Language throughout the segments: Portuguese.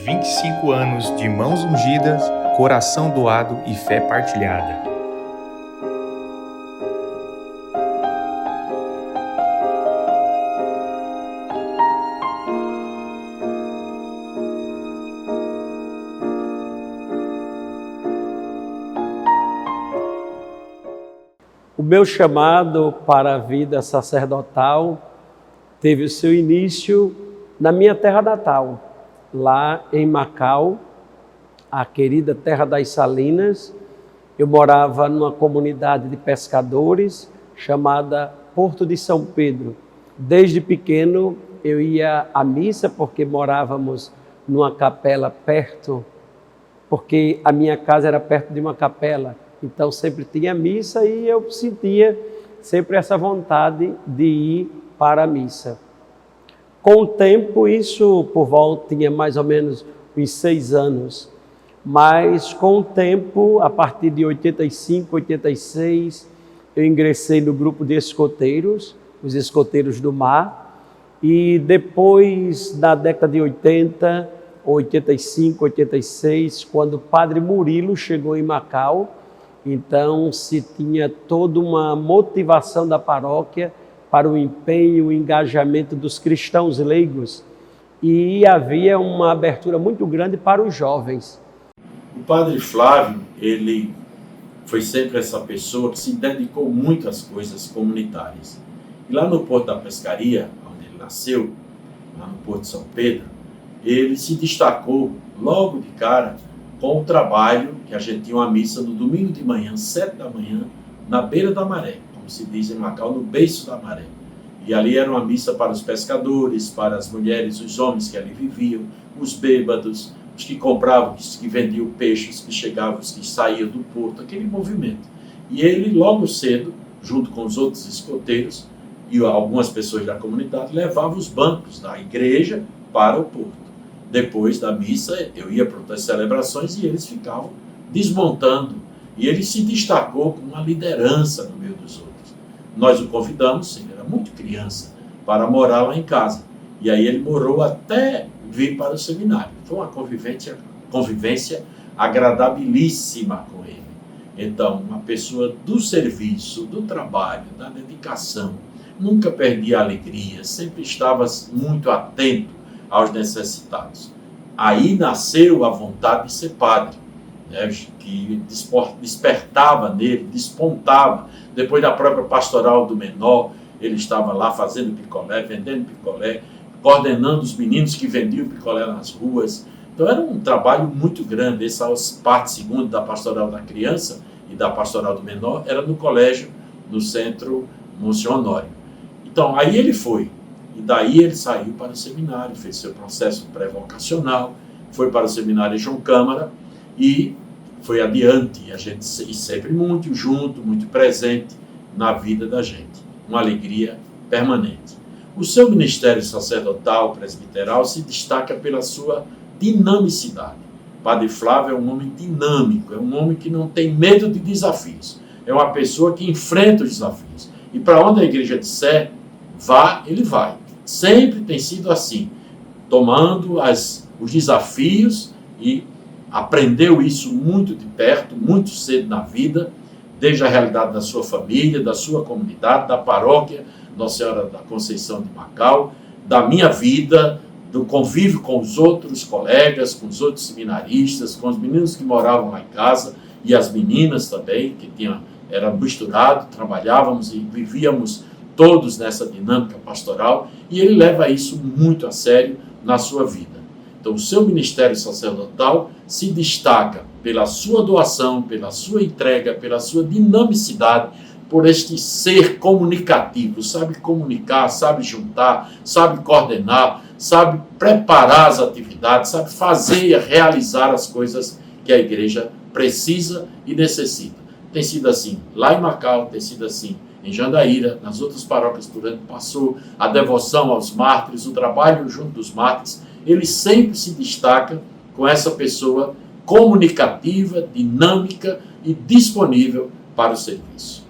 25 anos de mãos ungidas, coração doado e fé partilhada. O meu chamado para a vida sacerdotal teve o seu início na minha terra natal, lá em Macau, a querida terra das Salinas. Eu morava numa comunidade de pescadores chamada Porto de São Pedro. Desde pequeno eu ia à missa porque morávamos numa capela perto, porque a minha casa era perto de uma capela. Então sempre tinha missa e eu sentia sempre essa vontade de ir para a missa. Com o tempo, isso por volta, tinha mais ou menos uns 6 anos, mas com o tempo, a partir de 85, 86, eu ingressei no grupo de escoteiros, os escoteiros do mar, e depois, na década de 80, 85, 86, quando o padre Murilo chegou em Macau, então se tinha toda uma motivação da paróquia para o empenho, o engajamento dos cristãos leigos, e havia uma abertura muito grande para os jovens. O padre Flávio, ele foi sempre essa pessoa que se dedicou muito às coisas comunitárias. E lá no Porto da Pescaria, onde ele nasceu, lá no Porto de São Pedro, ele se destacou logo de cara com o trabalho que a gente tinha uma missa no domingo de manhã, 7 da manhã, na beira da maré, como se diz em Macau, no beiço da maré. E ali era uma missa para os pescadores, para as mulheres, os homens que ali viviam, os bêbados, os que compravam, os que vendiam peixes, os que chegavam, os que saíam do porto, aquele movimento. E ele, logo cedo, junto com os outros escoteiros e algumas pessoas da comunidade, levava os bancos da igreja para o porto. Depois da missa, eu ia para outras celebrações e eles ficavam desmontando. E ele se destacou com uma liderança no meio dos outros. Nós o convidamos, ele era muito criança, para morar lá em casa. E aí ele morou até vir para o seminário. Foi uma convivência agradabilíssima com ele. Então, uma pessoa do serviço, do trabalho, da dedicação, nunca perdia a alegria, sempre estava muito atento aos necessitados. Aí nasceu a vontade de ser padre, né, que despertava nele, despontava. Depois da própria pastoral do menor, ele estava lá fazendo picolé, vendendo picolé, coordenando os meninos que vendiam picolé nas ruas. Então era um trabalho muito grande. Essa parte segunda da pastoral da criança e da pastoral do menor era no colégio, no centro Monsenhor Honório. Então aí ele foi. E daí ele saiu para o seminário, fez seu processo pré-vocacional, foi para o seminário João Câmara e foi adiante. E a gente sempre muito junto, muito presente na vida da gente. Uma alegria permanente. O seu ministério sacerdotal, presbiteral, se destaca pela sua dinamicidade. Padre Flávio é um homem dinâmico, é um homem que não tem medo de desafios. É uma pessoa que enfrenta os desafios. E para onde a igreja disser, vá, ele vai. Sempre tem sido assim, tomando os desafios e aprendeu isso muito de perto, muito cedo na vida, desde a realidade da sua família, da sua comunidade, da paróquia Nossa Senhora da Conceição de Macau, da minha vida, do convívio com os outros colegas, com os outros seminaristas, com os meninos que moravam lá em casa e as meninas também, que era misturado, trabalhávamos e vivíamos todos nessa dinâmica pastoral, e ele leva isso muito a sério na sua vida. Então, o seu ministério sacerdotal se destaca pela sua doação, pela sua entrega, pela sua dinamicidade, por este ser comunicativo, sabe comunicar, sabe juntar, sabe coordenar, sabe preparar as atividades, sabe fazer e realizar as coisas que a igreja precisa e necessita. Tem sido assim lá em Macau, tem sido assim em Jandaíra, nas outras paróquias por onde passou, a devoção aos mártires, o trabalho junto dos mártires, ele sempre se destaca com essa pessoa comunicativa, dinâmica e disponível para o serviço.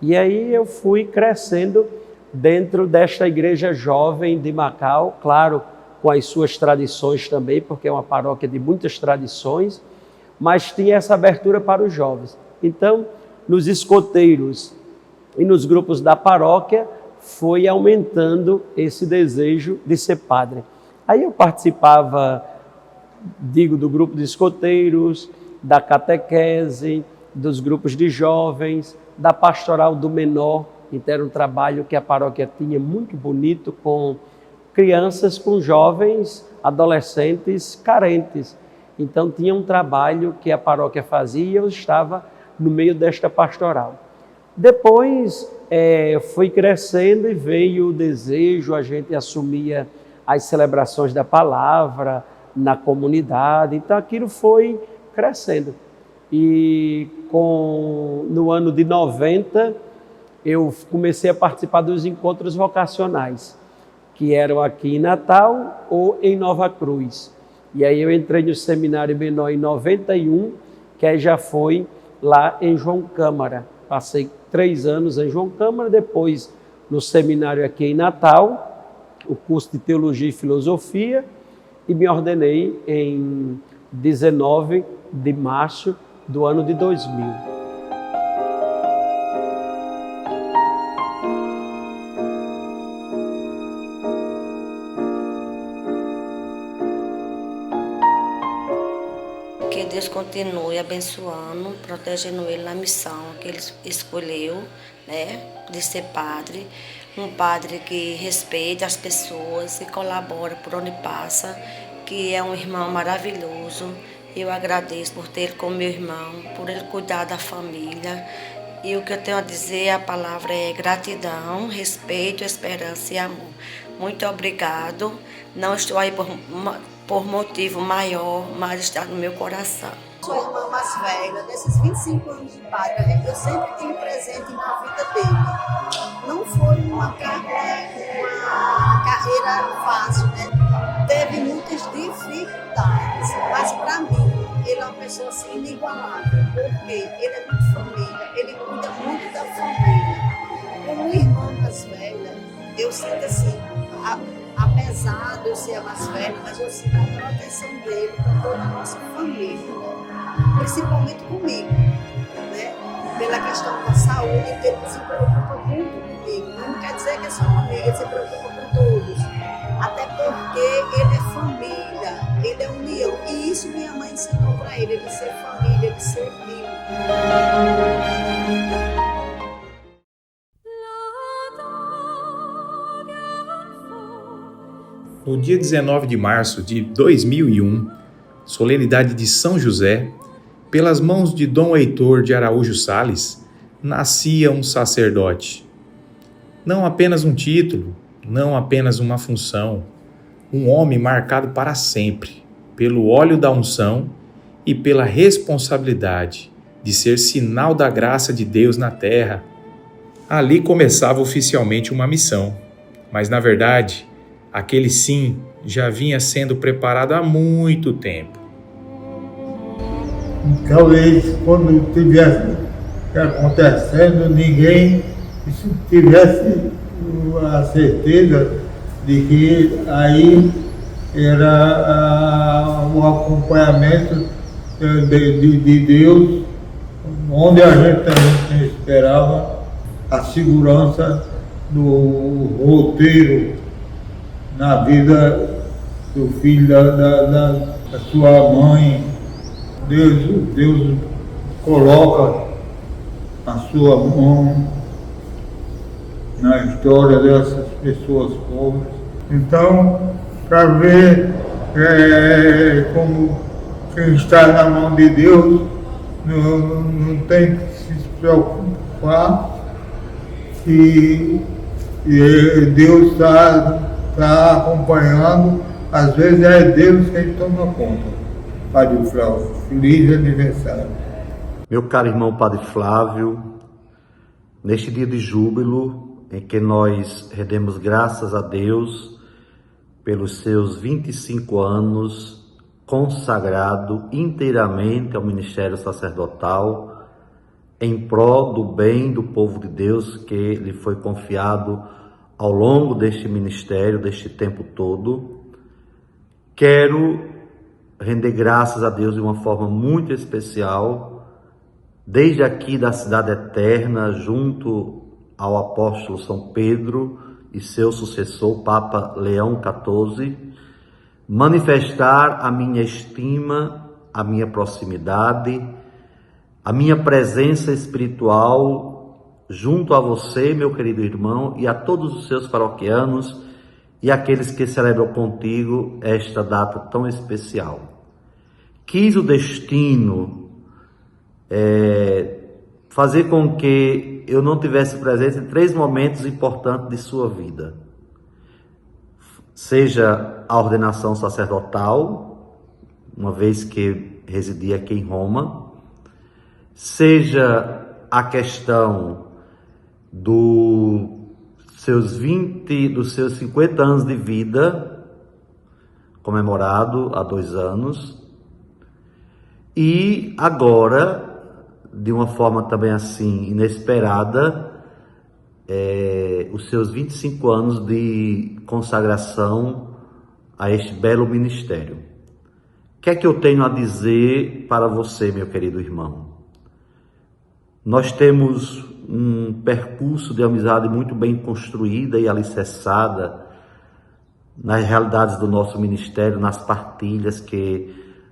E aí eu fui crescendo dentro desta igreja jovem de Macau, claro, com as suas tradições também, porque é uma paróquia de muitas tradições, mas tinha essa abertura para os jovens. Então, nos escoteiros e nos grupos da paróquia, foi aumentando esse desejo de ser padre. Aí eu participava, do grupo de escoteiros, da catequese, dos grupos de jovens, da pastoral do menor. Então era um trabalho que a paróquia tinha muito bonito com crianças, com jovens, adolescentes carentes. Então tinha um trabalho que a paróquia fazia e eu estava no meio desta pastoral. Depois foi crescendo e veio o desejo, a gente assumia as celebrações da palavra na comunidade, então aquilo foi crescendo. E no ano de 90, eu comecei a participar dos encontros vocacionais, que eram aqui em Natal ou em Nova Cruz. E aí eu entrei no Seminário Menor em 91, que aí já foi lá em João Câmara. Passei 3 anos em João Câmara, depois no seminário aqui em Natal, o curso de Teologia e Filosofia, e me ordenei em 19 de março do ano de 2000. Que Deus continue abençoando, protegendo ele na missão que ele escolheu, né, de ser padre. Um padre que respeita as pessoas, que colabora por onde passa, que é um irmão maravilhoso. Eu agradeço por ter ele como meu irmão, por ele cuidar da família. E o que eu tenho a dizer, a palavra é gratidão, respeito, esperança e amor. Muito obrigado. Não estou aí por motivo maior, mas está no meu coração. Sou a irmã mais velha, desses 25 anos de padre, eu sempre tenho presente na vida dele. Não foi uma carreira fácil, né? Teve muitas dificuldades, mas para mim, ele é uma pessoa assim inigualável, porque ele é muito família, ele cuida muito da família. Como irmã mais velha, eu sinto assim, apesar de eu ser a mais velha, mas eu sinto a proteção dele com toda a nossa família, né? Principalmente comigo, né? Pela questão da saúde, ele se preocupa muito comigo. Não quer dizer que é só comigo, ele se preocupa com todos. Até porque ele é família, ele é união. E isso minha mãe ensinou para ele ser família, ele ser unido. No dia 19 de março de 2001, solenidade de São José, pelas mãos de Dom Heitor de Araújo Sales, nascia um sacerdote. Não apenas um título, não apenas uma função, um homem marcado para sempre pelo óleo da unção e pela responsabilidade de ser sinal da graça de Deus na terra. Ali começava oficialmente uma missão, mas na verdade, aquele sim já vinha sendo preparado há muito tempo. Talvez quando estivesse acontecendo, ninguém tivesse a certeza de que aí era o acompanhamento de Deus, onde a gente também esperava a segurança do roteiro na vida do filho da sua mãe. Deus coloca a sua mão na história dessas pessoas pobres. Então, para ver como quem está na mão de Deus não tem que se preocupar, e Deus está acompanhando. Às vezes é Deus quem toma conta. Padre Flávio, feliz aniversário. Meu caro irmão Padre Flávio, neste dia de júbilo em que nós rendemos graças a Deus pelos seus 25 anos consagrado inteiramente ao ministério sacerdotal em prol do bem do povo de Deus que lhe foi confiado ao longo deste ministério, deste tempo todo, quero render graças a Deus de uma forma muito especial, desde aqui da Cidade Eterna, junto ao apóstolo São Pedro e seu sucessor, Papa Leão XIV, manifestar a minha estima, a minha proximidade, a minha presença espiritual junto a você, meu querido irmão, e a todos os seus paroquianos e aqueles que celebram contigo esta data tão especial. Quis o destino fazer com que eu não tivesse presente em 3 momentos importantes de sua vida. Seja a ordenação sacerdotal, uma vez que residia aqui em Roma, seja a questão dos seus 50 anos de vida, comemorado há 2 anos, e agora, de uma forma também assim inesperada, os seus 25 anos de consagração a este belo ministério. O que é que eu tenho a dizer para você, meu querido irmão? Nós temos um percurso de amizade muito bem construída e alicerçada nas realidades do nosso ministério, nas partilhas,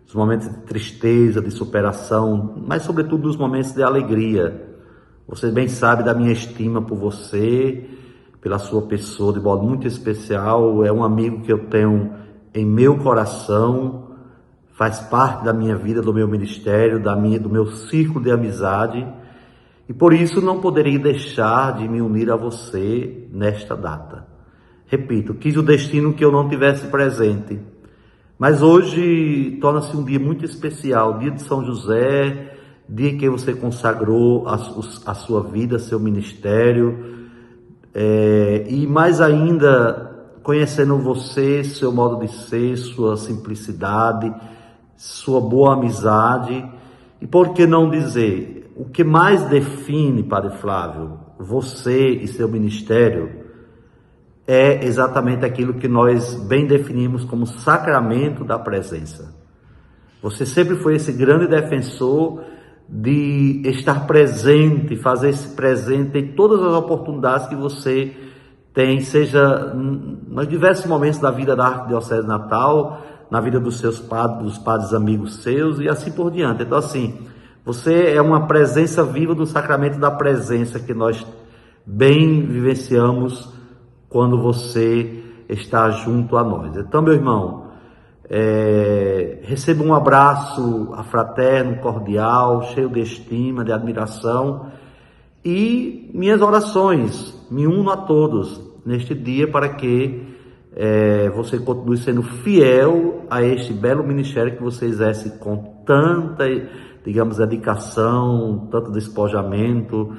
os momentos de tristeza, de superação, mas sobretudo nos momentos de alegria. Você bem sabe da minha estima por você, pela sua pessoa, de modo muito especial. É um amigo que eu tenho em meu coração, faz parte da minha vida, do meu ministério, do meu círculo de amizade. E por isso não poderia deixar de me unir a você nesta data. Repito, quis o destino que eu não tivesse presente. Mas hoje torna-se um dia muito especial, dia de São José, dia em que você consagrou a sua vida, seu ministério. E mais ainda, conhecendo você, seu modo de ser, sua simplicidade, sua boa amizade. E por que não dizer, o que mais define, Padre Flávio, você e seu ministério é exatamente aquilo que nós bem definimos como sacramento da presença. Você sempre foi esse grande defensor de estar presente, fazer esse presente em todas as oportunidades que você tem, seja nos diversos momentos da vida da Arquidiocese de Natal, na vida dos seus padres, dos padres amigos seus e assim por diante. Então assim, você é uma presença viva do sacramento da presença que nós bem vivenciamos quando você está junto a nós. Então, meu irmão, receba um abraço fraterno, cordial, cheio de estima, de admiração, e minhas orações, me uno a todos neste dia para que você continue sendo fiel a este belo ministério que você exerce com tanta, digamos, dedicação, tanto despojamento,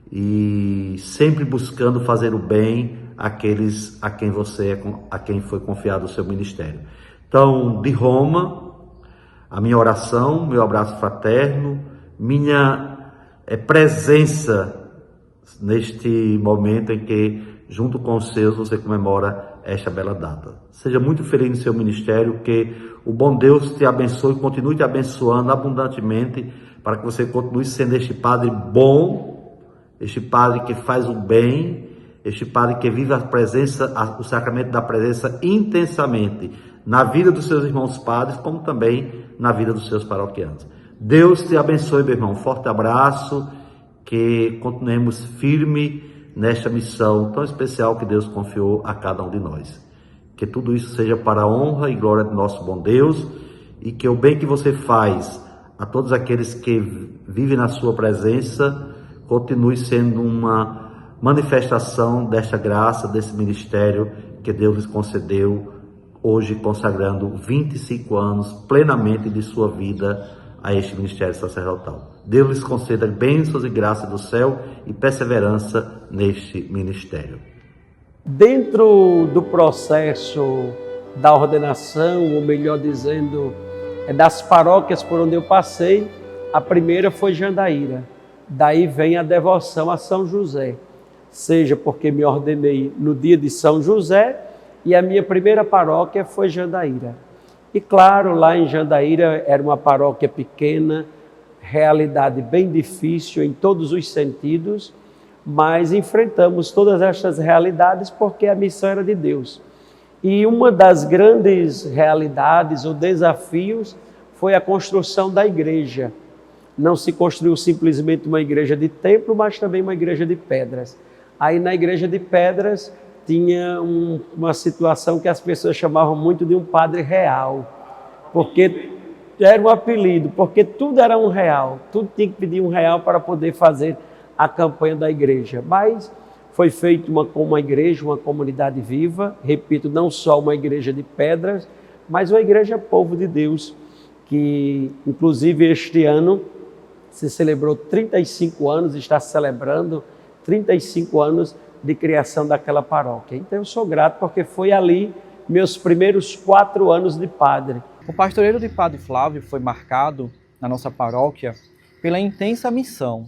e sempre buscando fazer o bem àqueles a quem foi confiado o seu ministério. Então, de Roma, a minha oração, meu abraço fraterno, minha presença neste momento em que, junto com os seus, você comemora esta bela data. Seja muito feliz no seu ministério, que o bom Deus te abençoe e continue te abençoando abundantemente, para que você continue sendo este padre bom, este padre que faz o bem, este padre que vive a presença, o sacramento da presença intensamente na vida dos seus irmãos padres, como também na vida dos seus paroquianos. Deus te abençoe, meu irmão. Um forte abraço, que continuemos firme nesta missão tão especial que Deus confiou a cada um de nós. Que tudo isso seja para a honra e glória do nosso bom Deus, e que o bem que você faz a todos aqueles que vivem na sua presença continue sendo uma manifestação desta graça, desse ministério que Deus lhes concedeu, hoje consagrando 25 anos plenamente de sua vida a este ministério sacerdotal. Deus lhes conceda bênçãos e graças do céu e perseverança neste ministério. Dentro do processo da ordenação, ou melhor dizendo, das paróquias por onde eu passei, a primeira foi Jandaíra. Daí vem a devoção a São José, seja porque me ordenei no dia de São José, e a minha primeira paróquia foi Jandaíra. E claro, lá em Jandaíra era uma paróquia pequena, realidade bem difícil em todos os sentidos, mas enfrentamos todas estas realidades porque a missão era de Deus. E uma das grandes realidades ou desafios foi a construção da igreja. Não se construiu simplesmente uma igreja de templo, mas também uma igreja de pedras. Aí na igreja de pedras tinha uma situação que as pessoas chamavam muito de um padre real, porque era um apelido, porque tudo era um real, tudo tinha que pedir um real para poder fazer a campanha da igreja. Mas foi feita uma igreja, uma comunidade viva, repito, não só uma igreja de pedras, mas uma igreja povo de Deus, que inclusive este ano se celebrou 35 anos, está celebrando 35 anos de criação daquela paróquia. Então eu sou grato porque foi ali meus primeiros 4 anos de padre. O pastoreio de Padre Flávio foi marcado na nossa paróquia pela intensa missão.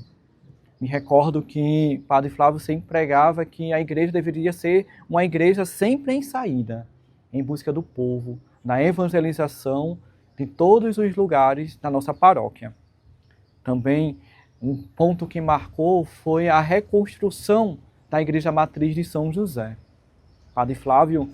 Me recordo que Padre Flávio sempre pregava que a igreja deveria ser uma igreja sempre em saída, em busca do povo, na evangelização de todos os lugares da nossa paróquia. Também um ponto que marcou foi a reconstrução da Igreja Matriz de São José. Padre Flávio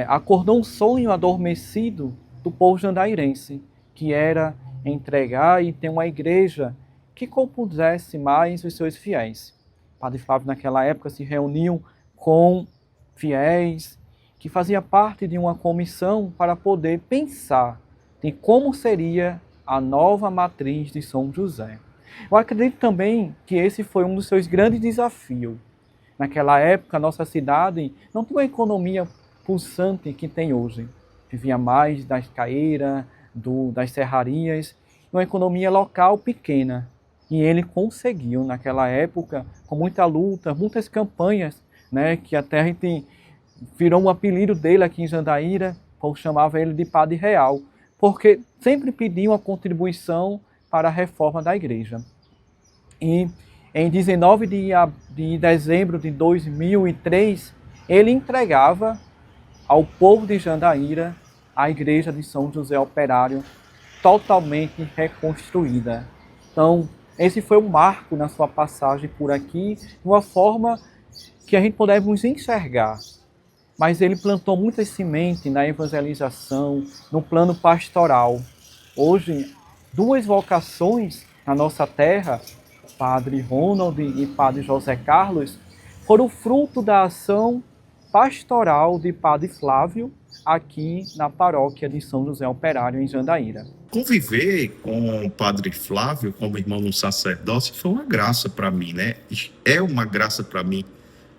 acordou um sonho adormecido do povo jandairense, que era entregar e ter uma igreja que compusesse mais os seus fiéis. Padre Flávio, naquela época, se reuniu com fiéis que faziam parte de uma comissão para poder pensar em como seria a nova matriz de São José. Eu acredito também que esse foi um dos seus grandes desafios. Naquela época, a nossa cidade não tinha uma economia pulsante que tem hoje. Vivia mais das caeiras, das serrarias, uma economia local pequena. E ele conseguiu, naquela época, com muita luta, muitas campanhas, né, que até a gente virou um apelido dele aqui em Jandaíra, ou chamava ele de Padre Real, porque sempre pedia uma contribuição para a reforma da igreja. E em 19 de dezembro de 2003, ele entregava ao povo de Jandaíra a igreja de São José Operário totalmente reconstruída. Então, esse foi um marco na sua passagem por aqui, de uma forma que a gente pudesse enxergar. Mas ele plantou muita semente na evangelização, no plano pastoral. Hoje, 2 vocações na nossa terra, Padre Ronald e Padre José Carlos, foram fruto da ação pastoral de Padre Flávio aqui na paróquia de São José Operário, em Jandaíra. Conviver com o Padre Flávio como irmão no sacerdócio foi uma graça para mim, né? É uma graça para mim,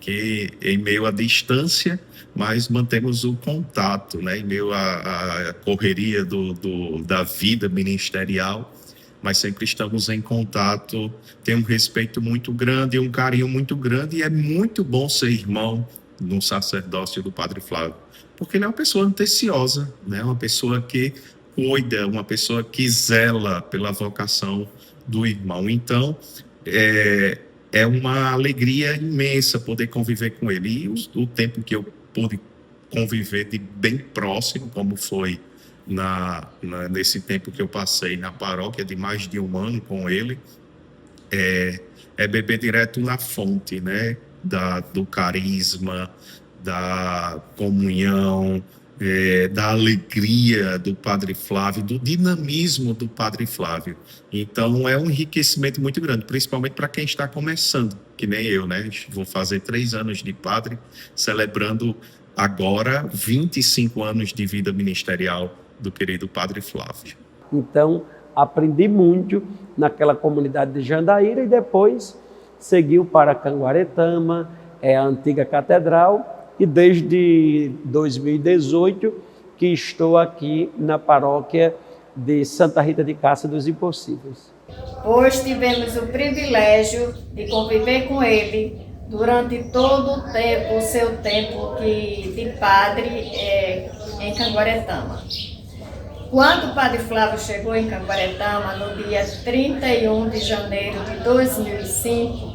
que em meio à distância, mas mantemos o contato, né? Em meio à correria da vida ministerial, mas sempre estamos em contato, tem um respeito muito grande, um carinho muito grande, e é muito bom ser irmão no sacerdócio do Padre Flávio, porque ele é uma pessoa anteciosa, né? Uma pessoa que cuida, uma pessoa que zela pela vocação do irmão. Então, é uma alegria imensa poder conviver com ele. E o tempo que eu pude conviver de bem próximo, como foi nesse tempo que eu passei na paróquia, de mais de 1 ano com ele, é beber direto na fonte, né? Do carisma, da comunhão, da alegria do Padre Flávio, do dinamismo do Padre Flávio. Então é um enriquecimento muito grande, principalmente para quem está começando, que nem eu, né? Vou fazer 3 anos de padre, celebrando agora 25 anos de vida ministerial do querido Padre Flávio. Então aprendi muito naquela comunidade de Jandaíra e depois seguiu para Canguaretama, a antiga catedral, e desde 2018 que estou aqui na paróquia de Santa Rita de Cássia dos Impossíveis. Hoje tivemos o privilégio de conviver com ele durante todo o tempo, o seu tempo de padre em Canguaretama. Quando o Padre Flávio chegou em Canguaretama, no dia 31 de janeiro de 2005,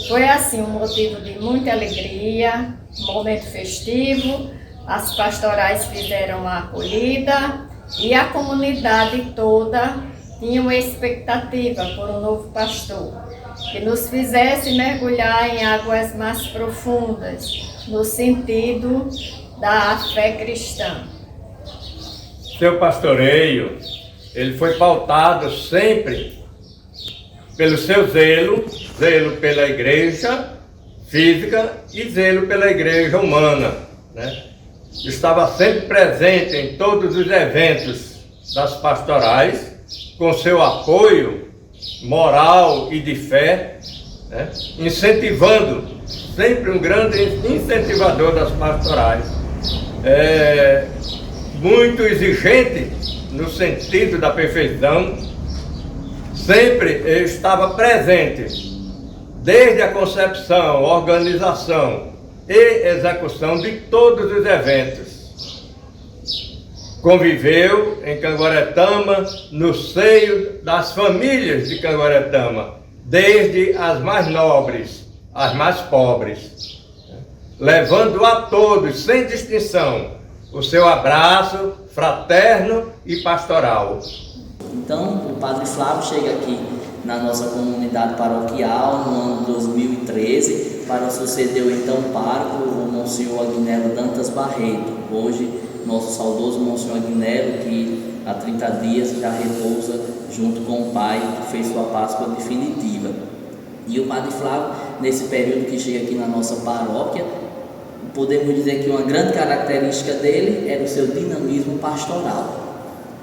foi assim um motivo de muita alegria, um momento festivo. As pastorais fizeram a acolhida E a comunidade toda tinha uma expectativa por um novo pastor, que nos fizesse mergulhar em águas mais profundas, no sentido da fé cristã. Seu pastoreio, ele foi pautado sempre pelo seu zelo pela igreja física e zelo pela igreja humana, né? Estava sempre presente em todos os eventos das pastorais, com seu apoio moral e de fé, né? Incentivando, sempre um grande incentivador das pastorais. Muito exigente no sentido da perfeição, sempre estava presente, desde a concepção, organização e execução de todos os eventos. Conviveu em Canguaretama, no seio das famílias de Canguaretama, desde as mais nobres às mais pobres, levando a todos, sem distinção, o seu abraço fraterno e pastoral. Então, o Padre Flávio chega aqui na nossa comunidade paroquial no ano 2013 para suceder o então pároco, o Monsenhor Agnello Dantas Barreto. Hoje, nosso saudoso Monsenhor Agnello, que há 30 dias já repousa junto com o Pai, que fez sua Páscoa definitiva. E o Padre Flávio, nesse período que chega aqui na nossa paróquia, podemos dizer que uma grande característica dele era o seu dinamismo pastoral.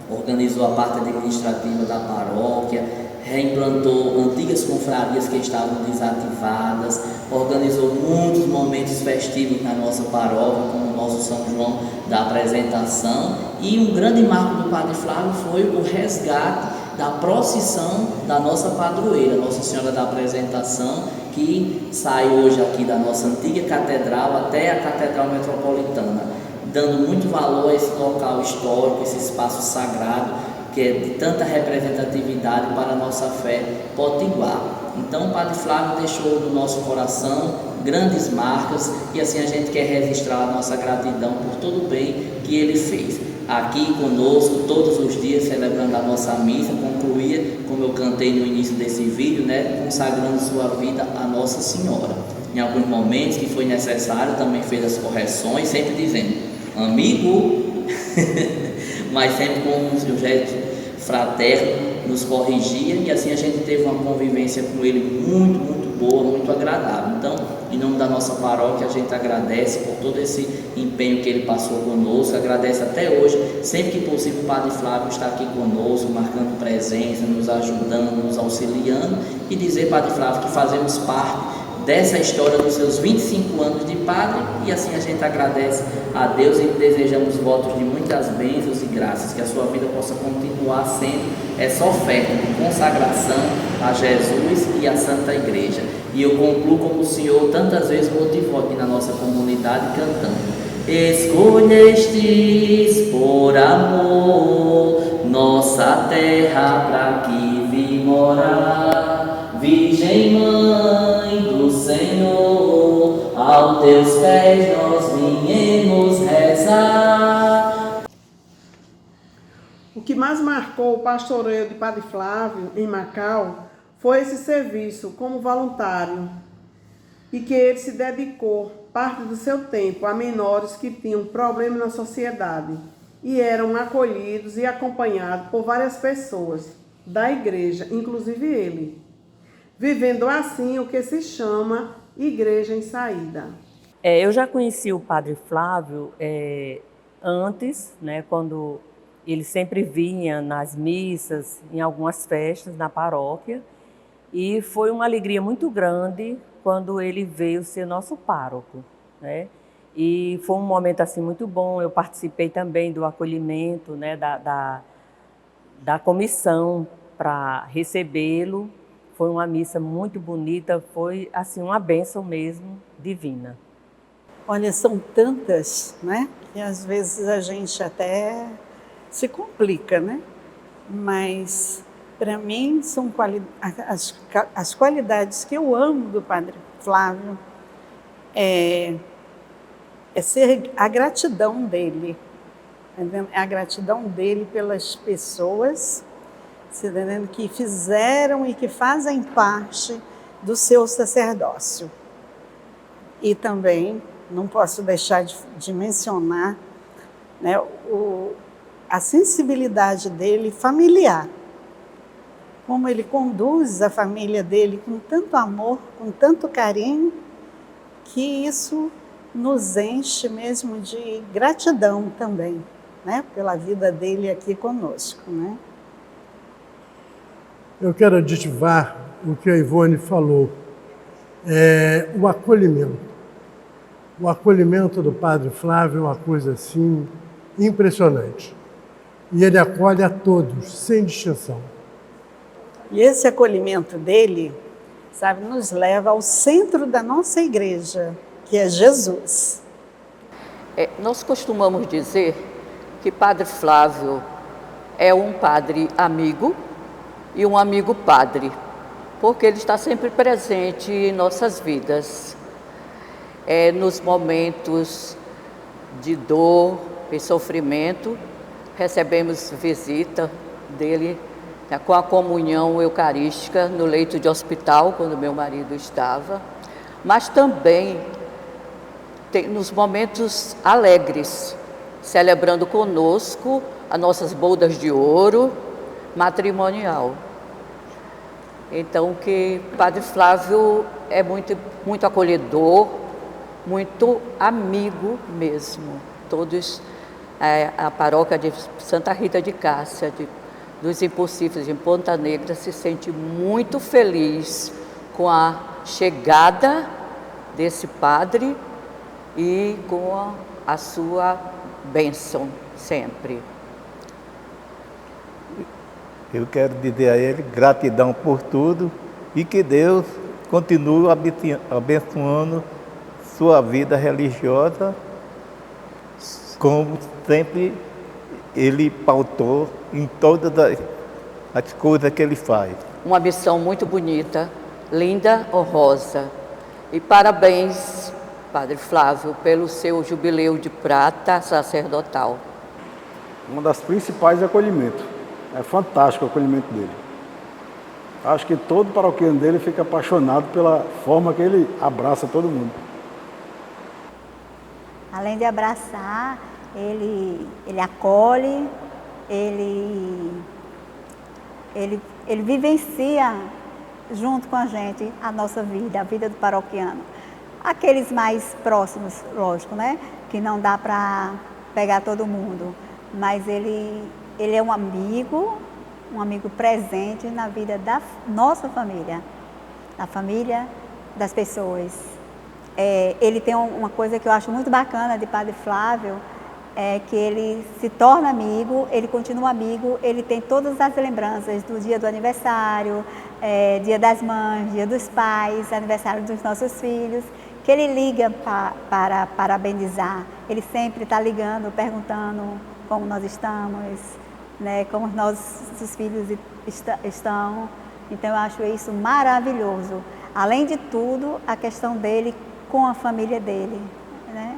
Organizou a parte administrativa da paróquia, reimplantou antigas confrarias que estavam desativadas, organizou muitos momentos festivos na nossa paróquia, como o nosso São João da Apresentação, e um grande marco do Padre Flávio foi o resgate da procissão da nossa padroeira, Nossa Senhora da Apresentação, que sai hoje aqui da nossa antiga catedral até a Catedral Metropolitana, dando muito valor a esse local histórico, esse espaço sagrado, que é de tanta representatividade para a nossa fé potiguar. Então o Padre Flávio deixou no nosso coração grandes marcas e assim a gente quer registrar a nossa gratidão por todo o bem que ele fez. Aqui conosco, todos os dias, celebrando a nossa missa, concluía, como eu cantei no início desse vídeo, né, consagrando sua vida à Nossa Senhora. Em alguns momentos que foi necessário, também fez as correções, sempre dizendo, amigo, mas sempre com um jeito fraterno, nos corrigia e assim a gente teve uma convivência com ele muito boa, muito agradável. Então, em nome da nossa paróquia, a gente agradece por todo esse empenho que ele passou conosco, agradece até hoje, sempre que possível o Padre Flávio está aqui conosco, marcando presença, nos ajudando, nos auxiliando, e dizer, Padre Flávio, que fazemos parte dessa história dos seus 25 anos de padre, e assim a gente agradece a Deus e desejamos votos de muitas bênçãos e graças, que a sua vida possa continuar sendo essa oferta de consagração a Jesus e à Santa Igreja. E eu concluo como o Senhor tantas vezes motivou aqui na nossa comunidade cantando: escolhestes por amor nossa terra para que vim morar, Virgem Mãe do Senhor, aos teus pés nós viemos rezar. O que mais marcou o pastoreio de Padre Flávio em Macau foi esse serviço como voluntário, e que ele se dedicou parte do seu tempo a menores que tinham problemas na sociedade e eram acolhidos e acompanhados por várias pessoas da igreja, inclusive ele, vivendo assim o que se chama Igreja em Saída. Eu já conheci o Padre Flávio antes, né, quando ele sempre vinha nas missas, em algumas festas na paróquia, e foi uma alegria muito grande quando ele veio ser nosso pároco, né? E foi um momento assim muito bom. Eu participei também do acolhimento, né, da comissão para recebê-lo. Foi uma missa muito bonita, foi assim uma bênção mesmo, divina. Olha, são tantas, né, que às vezes a gente até se complica, né? Mas para mim são as qualidades que eu amo do Padre Flávio é ser a gratidão dele a gratidão dele pelas pessoas, entendendo, que fizeram e que fazem parte do seu sacerdócio. E também não posso deixar de mencionar, né, a sensibilidade dele familiar, como ele conduz a família dele com tanto amor, com tanto carinho, que isso nos enche mesmo de gratidão também, né, pela vida dele aqui conosco, né? Eu quero aditivar o que a Ivone falou, o acolhimento. O acolhimento do Padre Flávio é uma coisa assim impressionante. E ele acolhe a todos, sem distinção. E esse acolhimento dele, sabe, nos leva ao centro da nossa igreja, que é Jesus. Nós costumamos dizer que Padre Flávio é um padre amigo e um amigo padre, porque ele está sempre presente em nossas vidas. Nos momentos de dor e sofrimento, recebemos visita dele, né, com a comunhão eucarística no leito de hospital, quando meu marido estava, mas também nos momentos alegres, celebrando conosco as nossas bodas de ouro matrimonial. Então, que Padre Flávio é muito acolhedor, muito amigo mesmo. Todos, a paróquia de Santa Rita de Cássia, dos Impossíveis em Ponta Negra, se sente muito feliz com a chegada desse padre e com a sua bênção sempre. Eu quero dizer a ele gratidão por tudo e que Deus continue abençoando sua vida religiosa, como sempre ele pautou em todas as coisas que ele faz. Uma missão muito bonita, linda, honrosa. E parabéns, Padre Flávio, pelo seu jubileu de prata sacerdotal. Uma das principais é acolhimento. É fantástico o acolhimento dele. Acho que todo paroquiano dele fica apaixonado pela forma que ele abraça todo mundo. Além de abraçar, ele acolhe, ele vivencia junto com a gente a nossa vida, a vida do paroquiano. Aqueles mais próximos, lógico, né? Que não dá para pegar todo mundo, mas ele é um amigo presente na vida da nossa família, da família das pessoas. Ele tem uma coisa que eu acho muito bacana de Padre Flávio, que ele se torna amigo, ele continua amigo, ele tem todas as lembranças do dia do aniversário, dia das mães, dia dos pais, aniversário dos nossos filhos, que ele liga para parabenizar. Ele sempre está ligando, perguntando como nós estamos, né, como os nossos filhos estão. Então eu acho isso maravilhoso. Além de tudo, a questão dele com a família dele, né?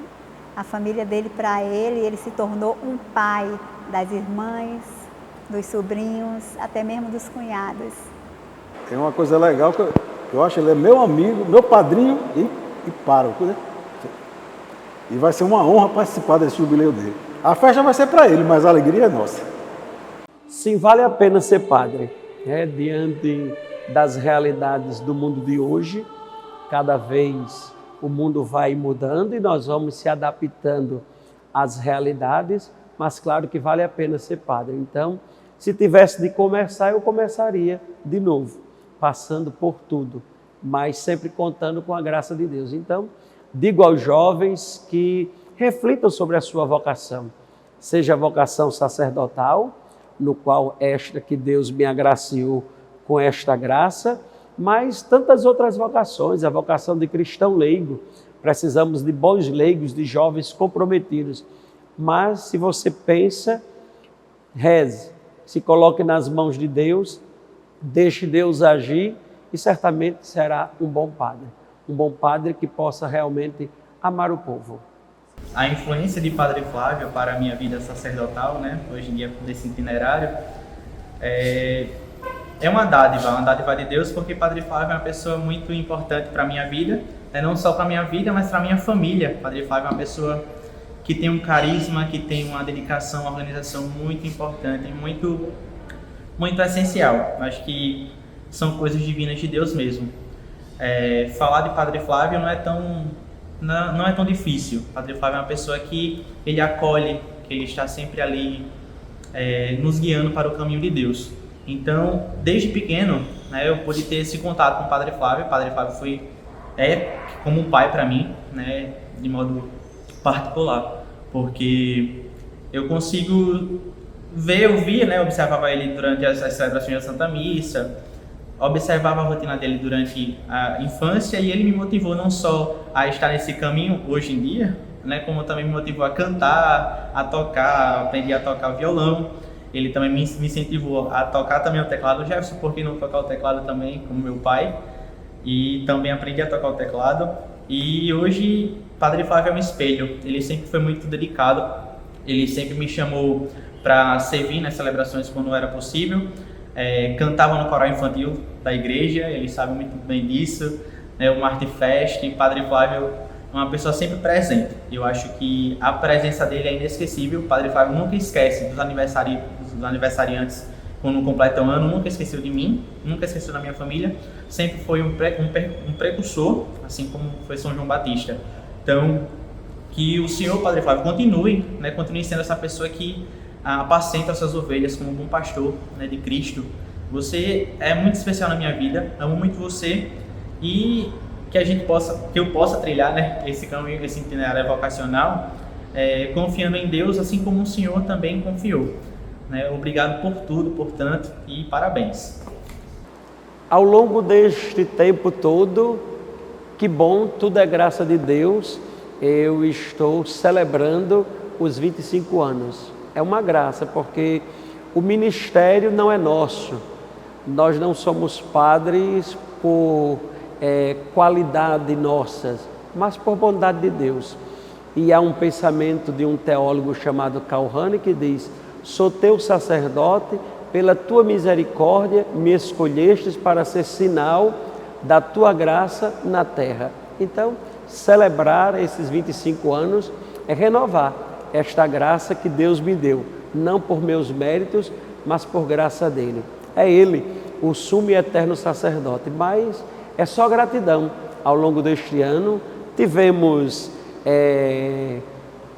A família dele, para ele se tornou um pai das irmãs, dos sobrinhos, até mesmo dos cunhados. Tem uma coisa legal que eu acho, ele é meu amigo, meu padrinho e pároco, né? E vai ser uma honra participar desse jubileu dele. A festa vai ser para ele, mas a alegria é nossa. Sim, vale a pena ser padre, né? Diante das realidades do mundo de hoje, cada vez o mundo vai mudando e nós vamos se adaptando às realidades, mas claro que vale a pena ser padre. Então, se tivesse de começar, eu começaria de novo, passando por tudo, mas sempre contando com a graça de Deus. Então, digo aos jovens que reflitam sobre a sua vocação, seja a vocação sacerdotal, no qual esta que Deus me agraciou com esta graça, mas tantas outras vocações, a vocação de cristão leigo. Precisamos de bons leigos, de jovens comprometidos. Mas se você pensa, reze, se coloque nas mãos de Deus, deixe Deus agir e certamente será um bom padre que possa realmente amar o povo. a influência de Padre Flávio para a minha vida sacerdotal, né, hoje em dia desse itinerário, é uma dádiva de Deus, porque Padre Flávio é uma pessoa muito importante para a minha vida, né, não só para a minha vida, mas para a minha família. Padre Flávio é uma pessoa que tem um carisma, que tem uma dedicação, uma organização muito importante, muito essencial. Acho que são coisas divinas de Deus mesmo. Falar de Padre Flávio não é tão difícil. Padre Flávio é uma pessoa que ele acolhe, que ele está sempre ali nos guiando para o caminho de Deus. Então, desde pequeno, né, eu pude ter esse contato com o Padre Flávio. O Padre Flávio é como um pai para mim, né, de modo particular, porque eu consigo observava ele durante as celebrações da Santa Missa, observava a rotina dele durante a infância, e ele me motivou não só a estar nesse caminho hoje em dia, né, como também me motivou a cantar, a tocar, aprendi a tocar o violão. Ele também me incentivou a tocar também o teclado. Jefferson, por que não tocar o teclado também, como meu pai? E também aprendi a tocar o teclado. E hoje, Padre Flávio é um espelho. Ele sempre foi muito dedicado. Ele sempre me chamou para servir nas celebrações quando era possível. Cantava no coral infantil da igreja, ele sabe muito bem disso. O Marty Fest, Padre Flávio é uma pessoa sempre presente. Eu acho que a presença dele é inesquecível. O Padre Flávio nunca esquece dos aniversariantes quando completam um ano, nunca esqueceu de mim, nunca esqueceu da minha família. Sempre foi um precursor, assim como foi São João Batista. Então, que o Senhor, Padre Flávio, continue sendo essa pessoa que apacenta as suas ovelhas como um bom pastor, né, de Cristo. Você é muito especial na minha vida, amo muito você, e que eu possa trilhar, né, esse caminho, esse itinerário vocacional, confiando em Deus, assim como o Senhor também confiou. Né? Obrigado por tudo, portanto, e parabéns. Ao longo deste tempo todo, que bom, tudo é graça de Deus, eu estou celebrando os 25 anos. É uma graça, porque o ministério não é nosso. Nós não somos padres por qualidade nossas, mas por bondade de Deus. E há um pensamento de um teólogo chamado Calhane que diz: sou teu sacerdote, pela tua misericórdia me escolhestes para ser sinal da tua graça na terra. Então, celebrar esses 25 anos é renovar esta graça que Deus me deu, não por meus méritos, mas por graça dele. É ele, o sumo e eterno sacerdote, mas é só gratidão. Ao longo deste ano tivemos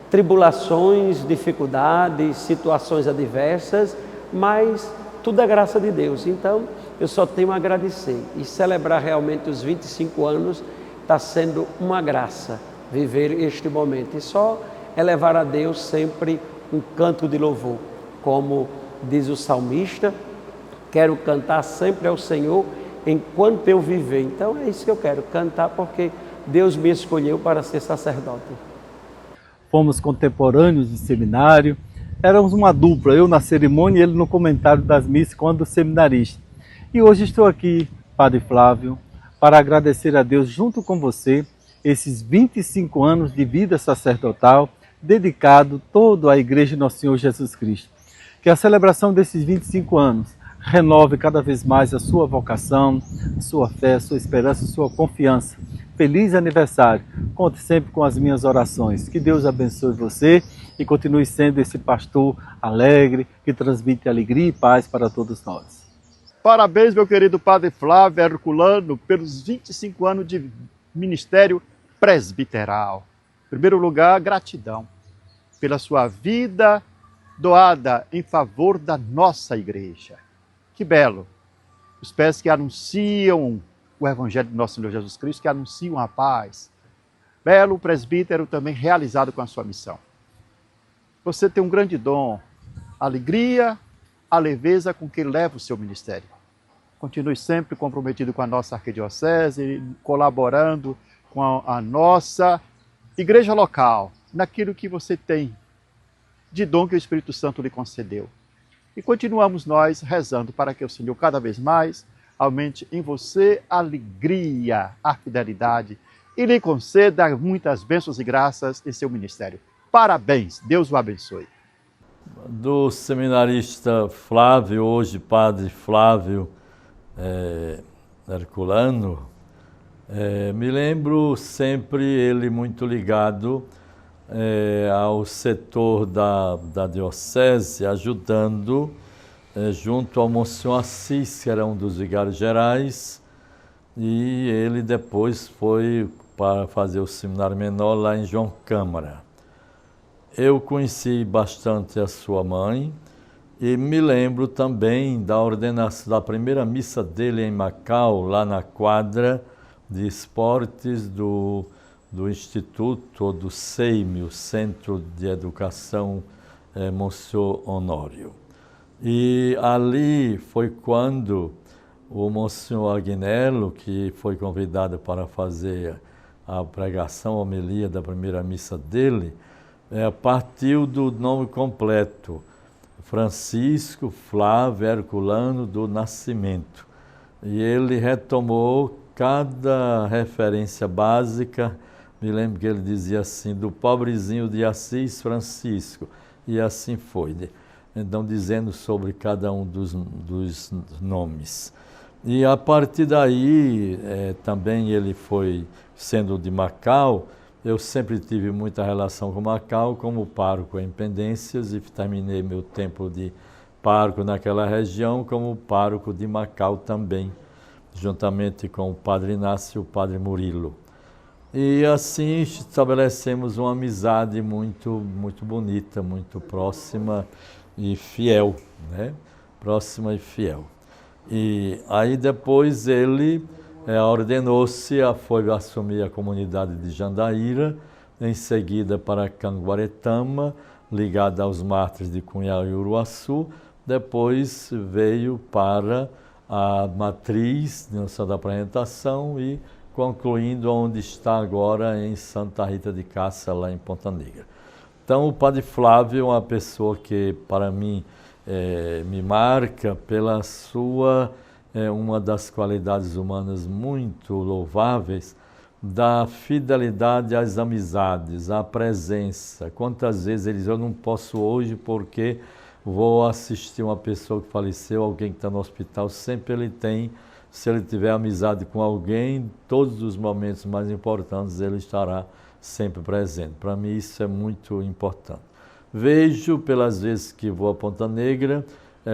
tribulações, dificuldades, situações adversas, mas tudo é graça de Deus. Então, eu só tenho a agradecer, e celebrar realmente os 25 anos está sendo uma graça, viver este momento, e só elevar a Deus sempre um canto de louvor, como diz o salmista: quero cantar sempre ao Senhor enquanto eu viver. Então é isso que eu quero, cantar, porque Deus me escolheu para ser sacerdote. Fomos contemporâneos de seminário, éramos uma dupla, eu na cerimônia e ele no comentário das missas quando seminarista. E hoje estou aqui, Padre Flávio, para agradecer a Deus junto com você esses 25 anos de vida sacerdotal, dedicado todo à Igreja de Nosso Senhor Jesus Cristo. Que a celebração desses 25 anos renove cada vez mais a sua vocação, a sua fé, a sua esperança, a sua confiança. Feliz aniversário! Conte sempre com as minhas orações. Que Deus abençoe você e continue sendo esse pastor alegre, que transmite alegria e paz para todos nós. Parabéns, meu querido Padre Flávio Herculano, pelos 25 anos de ministério presbiteral. Em primeiro lugar, gratidão pela sua vida doada em favor da nossa igreja. Que belo! Os pés que anunciam o Evangelho de nosso Senhor Jesus Cristo, que anunciam a paz. Belo presbítero também realizado com a sua missão. Você tem um grande dom, a alegria, a leveza com que leva o seu ministério. Continue sempre comprometido com a nossa arquidiocese, colaborando com a nossa igreja local, naquilo que você tem de dom que o Espírito Santo lhe concedeu. E continuamos nós rezando para que o Senhor cada vez mais aumente em você a alegria, a fidelidade e lhe conceda muitas bênçãos e graças em seu ministério. parabéns. Deus o abençoe. Do seminarista Flávio, hoje padre Flávio Herculano, me lembro sempre ele muito ligado ao setor da diocese, ajudando junto ao Monsenhor Assis, que era um dos vigários gerais, e ele depois foi para fazer o seminário menor lá em João Câmara. Eu conheci bastante a sua mãe e me lembro também da ordenação da primeira missa dele em Macau, lá na quadra de esportes do Instituto do CEIME, o Centro de Educação Monsenhor Honório. E ali foi quando o Monsenhor Agnello, que foi convidado para fazer a pregação, a homilia da primeira missa dele, partiu do nome completo, Francisco Flávio Herculano do Nascimento. E ele retomou cada referência básica. Me lembro que ele dizia assim, do pobrezinho de Assis Francisco, e assim foi. Então, dizendo sobre cada um dos nomes. E a partir daí, também ele foi, sendo de Macau, eu sempre tive muita relação com Macau, como pároco em Pendências, e terminei meu tempo de pároco naquela região, como pároco de Macau também, juntamente com o padre Inácio e o padre Murilo. E assim estabelecemos uma amizade muito bonita, muito próxima e fiel, né? Próxima e fiel. E aí depois ele ordenou-se, foi assumir a comunidade de Jandaíra, em seguida para Canguaretama, ligada aos mártires de Cunhal e Uruaçu, depois veio para a matriz de Nossa da Apresentação e concluindo onde está agora em Santa Rita de Cássia, lá em Ponta Negra. Então o padre Flávio é uma pessoa que para mim me marca pela sua, uma das qualidades humanas muito louváveis, da fidelidade às amizades, à presença. Quantas vezes ele diz, eu não posso hoje porque vou assistir uma pessoa que faleceu, alguém que está no hospital, sempre ele tem, se ele tiver amizade com alguém, em todos os momentos mais importantes ele estará sempre presente. Para mim isso é muito importante. Vejo, pelas vezes que vou a Ponta Negra,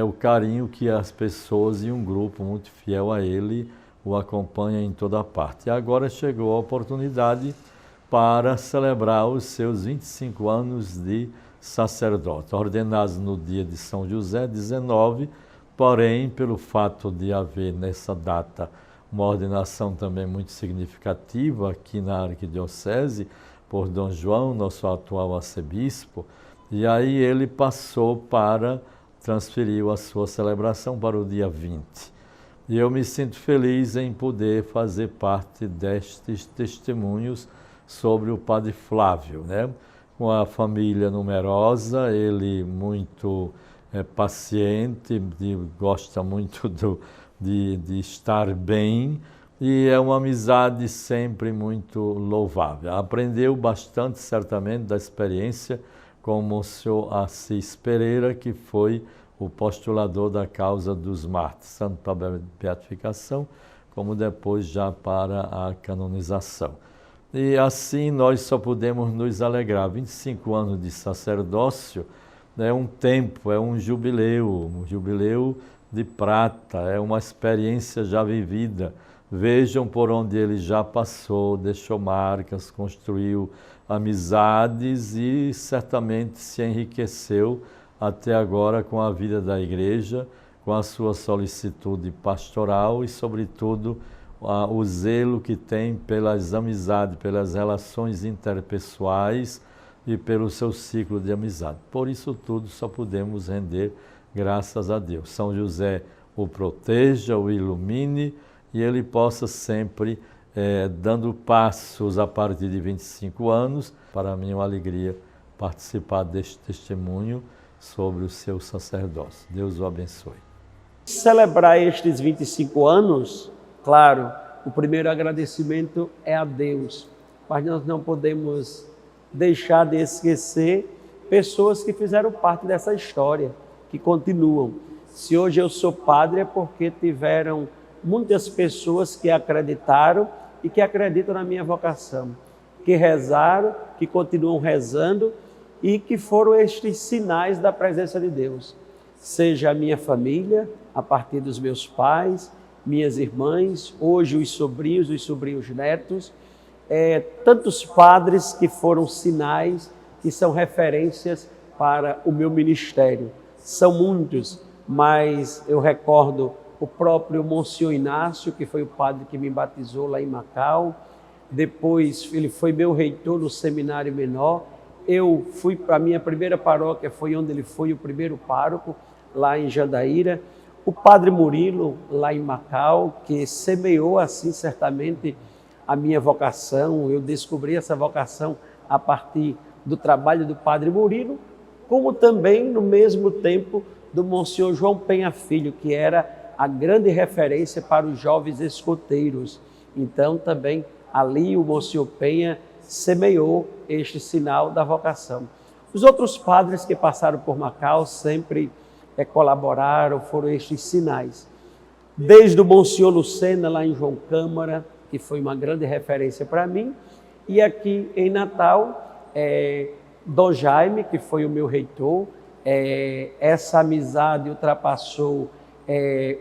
o carinho que as pessoas e um grupo muito fiel a ele o acompanha em toda parte. E agora chegou a oportunidade para celebrar os seus 25 anos de sacerdote, ordenados no dia de São José, 19, porém, pelo fato de haver nessa data uma ordenação também muito significativa aqui na Arquidiocese, por Dom João, nosso atual arcebispo, e aí ele passou para, transferiu a sua celebração para o dia 20. E eu me sinto feliz em poder fazer parte destes testemunhos sobre o padre Flávio, né? Com a família numerosa, ele muito paciente, gosta muito de estar bem, e é uma amizade sempre muito louvável. Aprendeu bastante, certamente, da experiência com o Monsenhor Assis Pereira, que foi o postulador da causa dos mártires, tanto para a beatificação, como depois já para a canonização. E assim nós só podemos nos alegrar. 25 anos de sacerdócio é um tempo, é um jubileu de prata, é uma experiência já vivida. Vejam por onde ele já passou, deixou marcas, construiu amizades e certamente se enriqueceu até agora com a vida da igreja, com a sua solicitude pastoral e, sobretudo, o zelo que tem pelas amizades, pelas relações interpessoais e pelo seu ciclo de amizade. Por isso tudo só podemos render graças a Deus. São José o proteja, o ilumine e ele possa sempre, dando passos a partir de 25 anos. Para mim é uma alegria participar deste testemunho sobre o seu sacerdócio. Deus o abençoe. Celebrar estes 25 anos, claro, o primeiro agradecimento é a Deus, mas nós não podemos deixar de esquecer pessoas que fizeram parte dessa história, que continuam. Se hoje eu sou padre é porque tiveram muitas pessoas que acreditaram e que acreditam na minha vocação, que rezaram, que continuam rezando e que foram estes sinais da presença de Deus. Seja a minha família, a partir dos meus pais, minhas irmãs, hoje os sobrinhos netos, tantos padres que foram sinais, que são referências para o meu ministério. São muitos, mas eu recordo o próprio Monsenhor Inácio, que foi o padre que me batizou lá em Macau. Depois ele foi meu reitor no seminário menor. Eu fui para a minha primeira paróquia, foi onde ele foi o primeiro pároco, lá em Jandaíra. O padre Murilo, lá em Macau, que semeou assim certamente a minha vocação. Eu descobri essa vocação a partir do trabalho do padre Murilo, como também no mesmo tempo do Monsenhor João Penha Filho, que era a grande referência para os jovens escoteiros. Então também ali o Monsenhor Penha semeou este sinal da vocação. Os outros padres que passaram por Macau sempre colaboraram, foram estes sinais. Desde o Monsenhor Lucena, lá em João Câmara, que foi uma grande referência para mim, e aqui em Natal, Dom Jaime, que foi o meu reitor. Essa amizade ultrapassou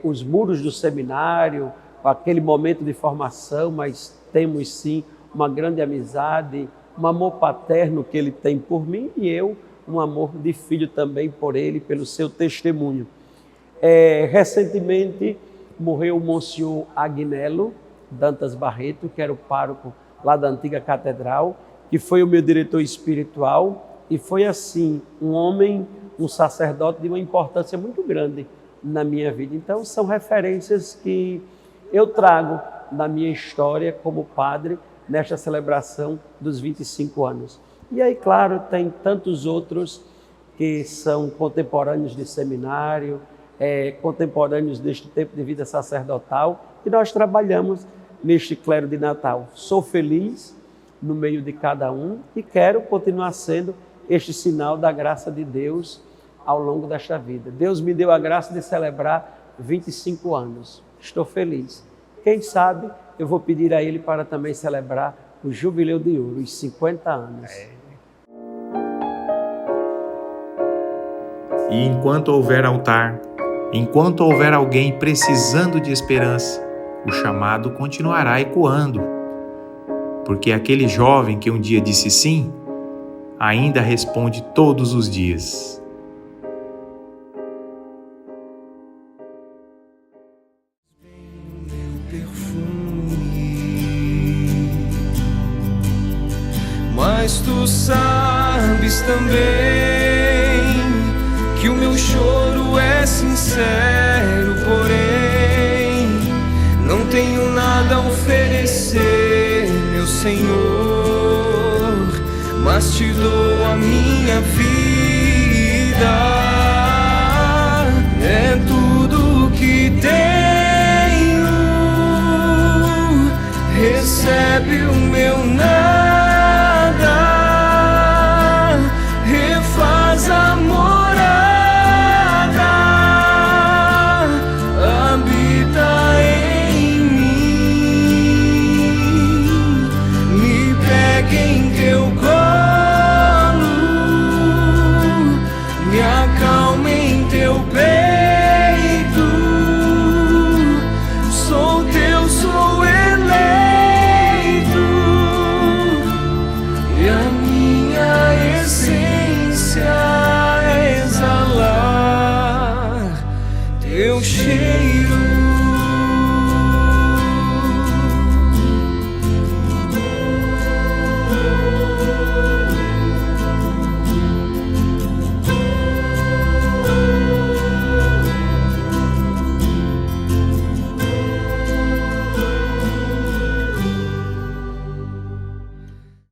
os muros do seminário, aquele momento de formação, mas temos sim uma grande amizade, um amor paterno que ele tem por mim e eu, um amor de filho também por ele, pelo seu testemunho. Recentemente morreu o Monsenhor Agnello Dantas Barreto, que era o pároco lá da antiga catedral, que foi o meu diretor espiritual e foi assim um homem, um sacerdote de uma importância muito grande na minha vida. Então são referências que eu trago na minha história como padre nesta celebração dos 25 anos. E aí, claro, tem tantos outros que são contemporâneos de seminário, contemporâneos deste tempo de vida sacerdotal, e nós trabalhamos neste clero de Natal. Sou feliz no meio de cada um e quero continuar sendo este sinal da graça de Deus ao longo desta vida. Deus me deu a graça de celebrar 25 anos. Estou feliz. Quem sabe eu vou pedir a Ele para também celebrar o Jubileu de Ouro, os 50 anos. E enquanto houver altar, enquanto houver alguém precisando de esperança, o chamado continuará ecoando. Porque aquele jovem que um dia disse sim, ainda responde todos os dias. Mas tu sabes também que o meu choro é sincero, porém não tenho nada a oferecer, meu Senhor, mas te dou a minha vida, é tudo que tenho, recebe o meu nada. A morada habita em mim, me pega em teu colo, me acalma em teu peito.